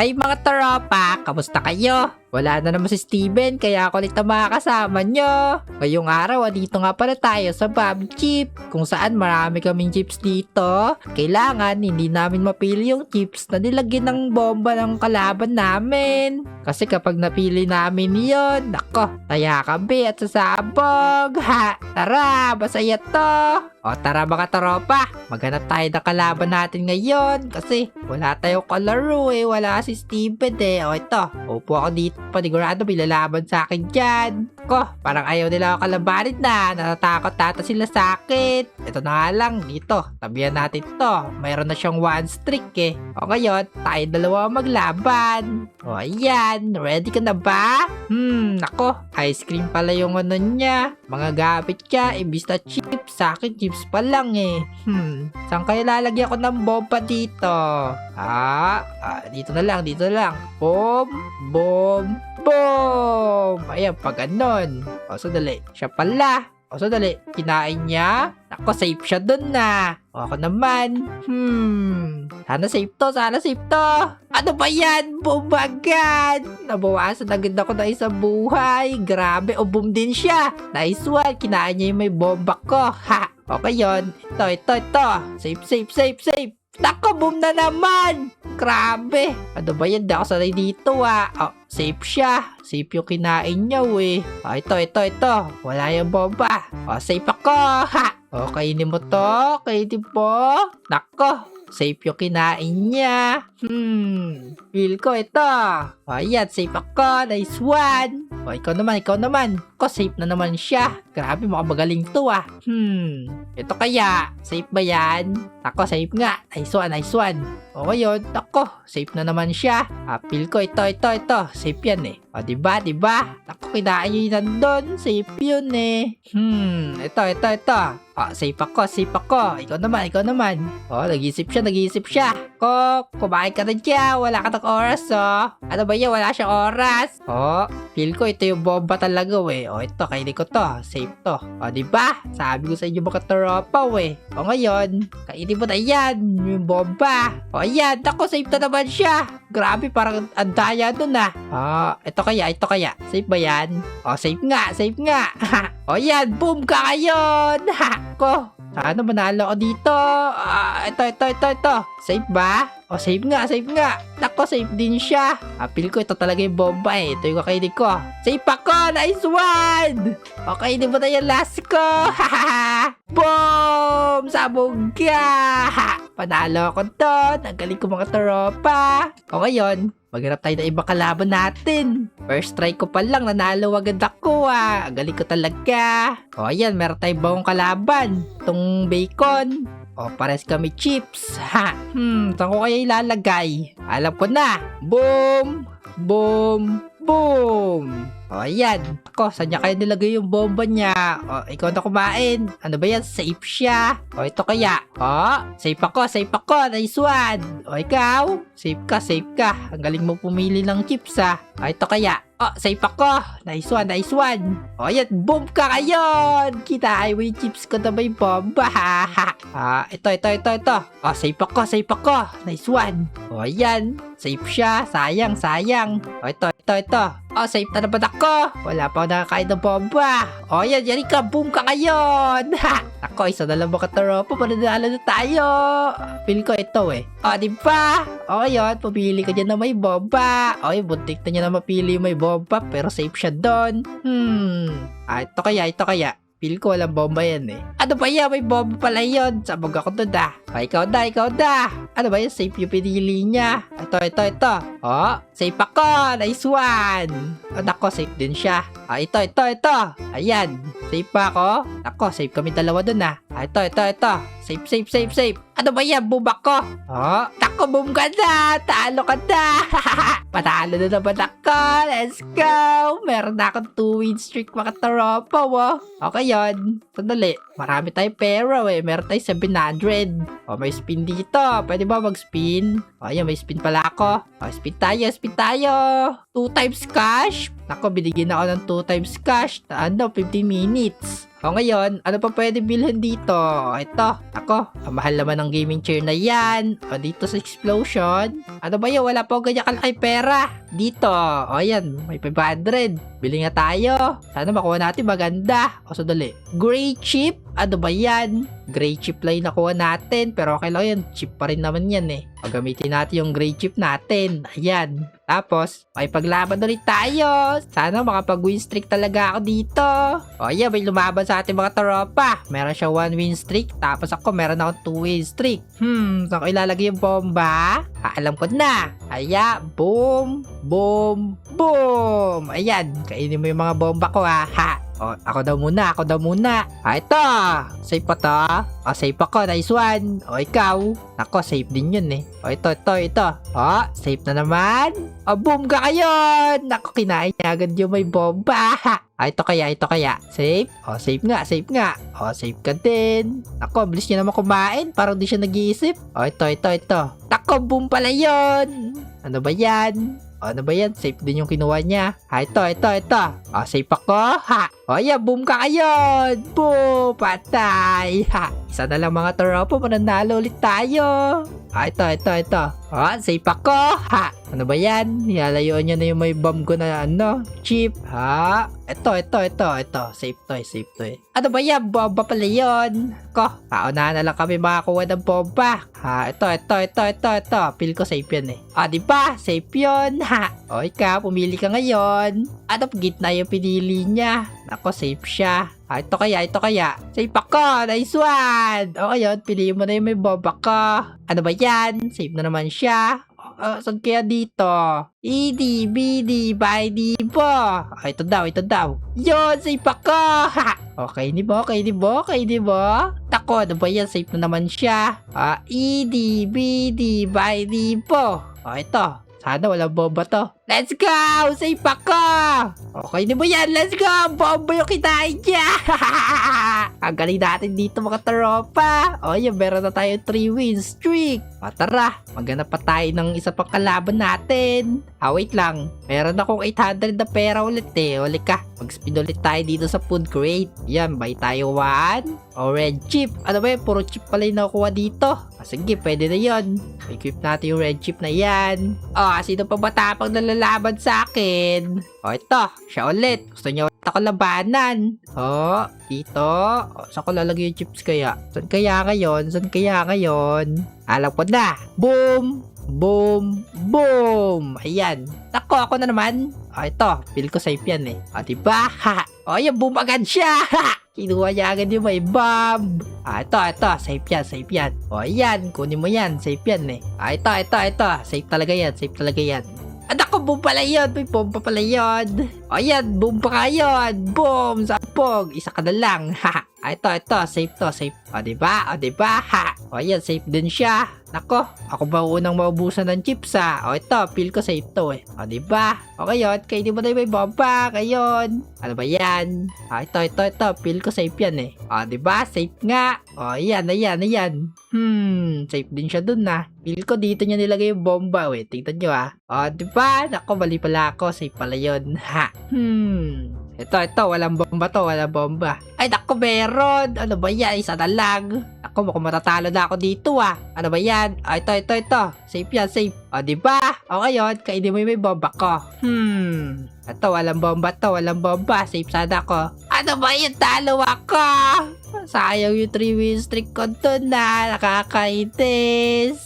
Hi mga tropa, kamusta kayo? Wala na naman si Steven kaya ako ulit na makakasama nyo. Ngayong araw, dito nga pala tayo sa Bob Chip kung saan marami kaming chips dito. Kailangan hindi namin mapili yung chips na nilagyan ng bomba ng kalaban namin. Kasi kapag napili namin yon, nako, taya kami at sasabog. Ha, tara, masaya to. O tara mga tropa, maghanap tayo ng kalaban natin ngayon kasi wala tayong kalaro eh, wala si Steven eh. O ito, upo ako dito, panigurado may lalaban sa akin dyan. Ko, parang ayaw nila ako kalabanin na, natatakot tata sila sa akin. Ito na nga lang, dito, tabihan natin to, mayroon na siyang one streak eh. O ngayon, tayo dalawa maglaban. O ayan, ready ka na ba? Nako, ice cream pala yung ano niya. Mga gamit niya, imbis na chips, sa akin chips pa lang eh. Saan kaya lalagyan ko ng bomba dito? Dito na lang, dito na lang. Boom, boom, boom! Ayan, pag ganon. O, sandali. Siya pala. O, sandali. Kinain niya. Ako, safe siya dun na. O, ako naman. Sana safe to, sana safe to. Ano ba yan? Boom agad. Nabawasan agad ako na isang buhay. Grabe, o boom din siya. Nice one. Kinain niya yung may bomba ko. Ha! Okay yun. Ito. Safe, safe, safe, safe. Nako, boom na naman! Grabe! Ano ba yan? Di ako sanay dito Oh, safe siya. Safe yung kinain niya eh. Oh, ito. Wala yung bomba. Oh, safe ako. Ha! Oh, kainin mo to. Kainin mo. Nako, safe yung kinain niya. Feel ko ito. Oh, ayan, safe ako. Nice one. Oh, ikaw naman. Ko, safe na naman siya. Grabe, magaling to Ito kaya, safe ba yan? Ako, safe nga. Nice one. O ngayon, ako, safe na naman siya. Feel ko, ito. Safe yan eh. O, diba? Ako, kinain yung nandun. Safe yun eh. Ito. Safe ako. Ikaw naman. O, nag-iisip siya. Ko, kumain ka na dyan. Wala ka ng oras, Ano ba yan? Wala siyang oras. O, feel ko, ito yung bomba talaga, O, ito, kainin ko to. Safe to. O, diba? Sabi ko sa inyo mga tropa, O, ngayon, kainin mo na yan. Yung bomba. O, ayan. Ako, safe na naman siya. Grabe, parang andaya dun, Ito kaya. Safe ba yan? O, safe nga. O, yan. Boom ka ngayon. Ko, sana manalo ako dito. Ito. Safe ba? O, safe nga. Nako, safe din siya. Feel ko ito talaga yung bomba eh. Ito yung kakainin ko. Safe ako! Nice one! Okay, hindi mo na yung last ko. Boom! Sabog ka! Panalo ako doon. Ang galing ko mga tropa. O ngayon, maghanap tayo ng ibang kalaban natin. First try ko pa lang, nanalo agad ako Ang galing ko talaga. O ayan, meron tayong bagong kalaban. Itong bacon. O, pares kami chips. Saan ko kaya ilalagay? Alam ko na. Boom! O, ayan. Ako, saan niya kaya nilagay yung bomba niya? O, ikaw na kumain. Ano ba yan? Safe siya. O, ito kaya. O, safe ako. Nice one. O, ikaw? Safe ka. Ang galing mo pumili ng chips, O, ito kaya. O, safe ako. Nice one. O, ayan. Boom ka ngayon. Kinain mo yung chips ko na may bomba, ito. O, safe ako. Nice one. O, ayan. Safe siya. Sayang. O, ito. O, safe na naman ako. Wala pa ako nakakain ng bomba. O, ayan. Yari ka. Boom ka ngayon. Ako, isa na lang mga tropa. Panadala na tayo. Feel ko ito O, diba? O, ngayon. Pumili ka dyan na may bomba. O, buntik na niya na mapili yung may bomba. Pero safe siya doon. Ito kaya. Feel ko walang bomba yan eh. Ano ba yan? May bomba pala yun. Sabog ako doon Ikaw na. Ano ba yan? Safe yung pinili niya. Ito. O, safe ako. Nice one. Ako, safe din siya. Ito. Ayan. Safe pa ako? Ako, safe kami dalawa doon Ito. Safe. Ano ba yan? Boom ako. O, ako, boom ka na. Talo ka na. Patalo na naman ako. Let's go. Meron na akong 2-win streak mga tropa Okay yun. Sandali. Marami tayong pera Meron tayong 700. O, may spin dito. Pwede ba mag-spin? O, ayan, may spin pala ako. O, spin tayo. 2 times cash. Ako, binigyan ako ng 2 times cash. 15 minutes. O ngayon, ano pa pwede bilhin dito? Ito, ako, ang mahal naman ng gaming chair na yan. O dito sa explosion. Ano ba yun? Wala pa akong ganyan kalaki pera. Dito, o yan, may 500. Bili nga tayo. Sana makuha natin maganda. O sandali, gray chip? Ano ba yan? Gray chip lang yung nakuha natin. Pero okay lang yan, chip pa rin naman yan eh. Pagamitin natin yung gray chip natin. Ayan. Tapos, may paglaban ulit tayo. Sana makapag-win streak talaga ako dito. O yeah, may lumaban sa ating mga tropa. Meron siya 1 win streak. Tapos ako, meron ako 2 win streak. Saan ko ilalagay yung bomba? Alam ko na. Aya, boom, boom, boom. Ayan, kainin mo yung mga bomba ko ha. O, ako daw muna. Ito. Safe pa to. O, safe ako. Nice one. O, ikaw. Nako, safe din yun eh. O, ito. O, safe na naman. O, boom ka kayo. Nako, kinain niya agad yung may bomba. Ito kaya. Safe? O, safe nga. O, safe ka din. Nako, bilis niya naman kumain. Parang di siya nag-iisip. O, ito. Nako, boom pala yun. Ano ba yan? Ano ba yan? Safe din yung kinuha niya. Ito. O, safe ako. O, yeah, boom ka kayon. Boom! Patay. Isa na lang mga tropa. Mananalo ulit tayo. Ito. O, safe ako. Ano ba yan? Nilalayuan niya na yung may bomb ko na chip. Ito. Safe to eh. Ano ba yan? Bomba pala yun. Paunahan na lang kami makakuha ng bomba. Ito. Feel ko safe yan eh. Diba? Safe yun. O, ikaw, pumili ka ngayon. Ano, gitna yung pinili niya. Ako, safe siya. Ito kaya. Safe ako. Nice one. O, yun. Piliin mo na yung may bomba ko. Ano ba yan? Safe na naman siya. Saan kaya dito? ED, BD, BD po. Ito daw. Yun, safe ako. Okay, di ba? Tako, ano ba yan? Safe na naman siya. ED, BD, BD po. Ito. Sana walang bomba to. Let's go! Safe ako! Okay na ba yan? Let's go! Bomba yung kitain niya! Ang galing natin dito mga tropa. O yan, meron na tayo 3 win streak. Tara, maghanap pa tayo ng isa pang kalaban natin. Wait lang. Meron akong 800 na pera ulit eh. Ulit ka. Mag-spin ulit tayo dito sa food crate. Yan, buy tayo 1. Red chip. Ano ba yun? Puro chip pala yung nakukuha dito. Sige, pwede na yun. Equip natin yung red chip na yan. Sino pa ba tapang nalalaban sa akin? Ito. Siya ulit. Gusto niya ulit ako labanan. Dito. Saan ko lalagay yung chips kaya? Saan kaya ngayon? Alam ko na. Boom! Ayan. Ako na naman. Ito. Feel ko safe yan eh. Diba? Yan, boom agad siya. Kinuha niya agad yung may bomb. Ito. Safe yan. Yan. Kunin mo yan. Safe yan eh. Ito. Safe talaga yan. Ako, boom pala yun. May bomba pala yun. Yan. Boom pa kayo. Boom. Sapog. Isa ka na lang. Ito. Safe to. Diba? Yan. Safe din siya. Nako, ako ba unang maubusan ng chips ito, feel ko safe to eh. Diba? Ngayon, kainin mo na yung may bomba. Ngayon. Ano ba yan? Ito. Feel ko safe yan eh. Diba? Safe nga. Ayan. Safe din siya dun Feel ko dito niya nilagay yung bomba eh. Tingnan nyo diba? Nako, mali pala ako. Safe pala yun. Ito, walang bomba. Ay, naku, meron. Ano ba yan? Isa na lang. Ako, mukhang matatalo na ako dito Ano ba yan? Ito. Safe yan, safe. Diba? Ngayon, kainin mo yung may bomba ko. Ito, walang bomba. Safe sana ako. Ano ba yan? Talo ako. Sayang yung 3 win streak ko dun nakakaitis.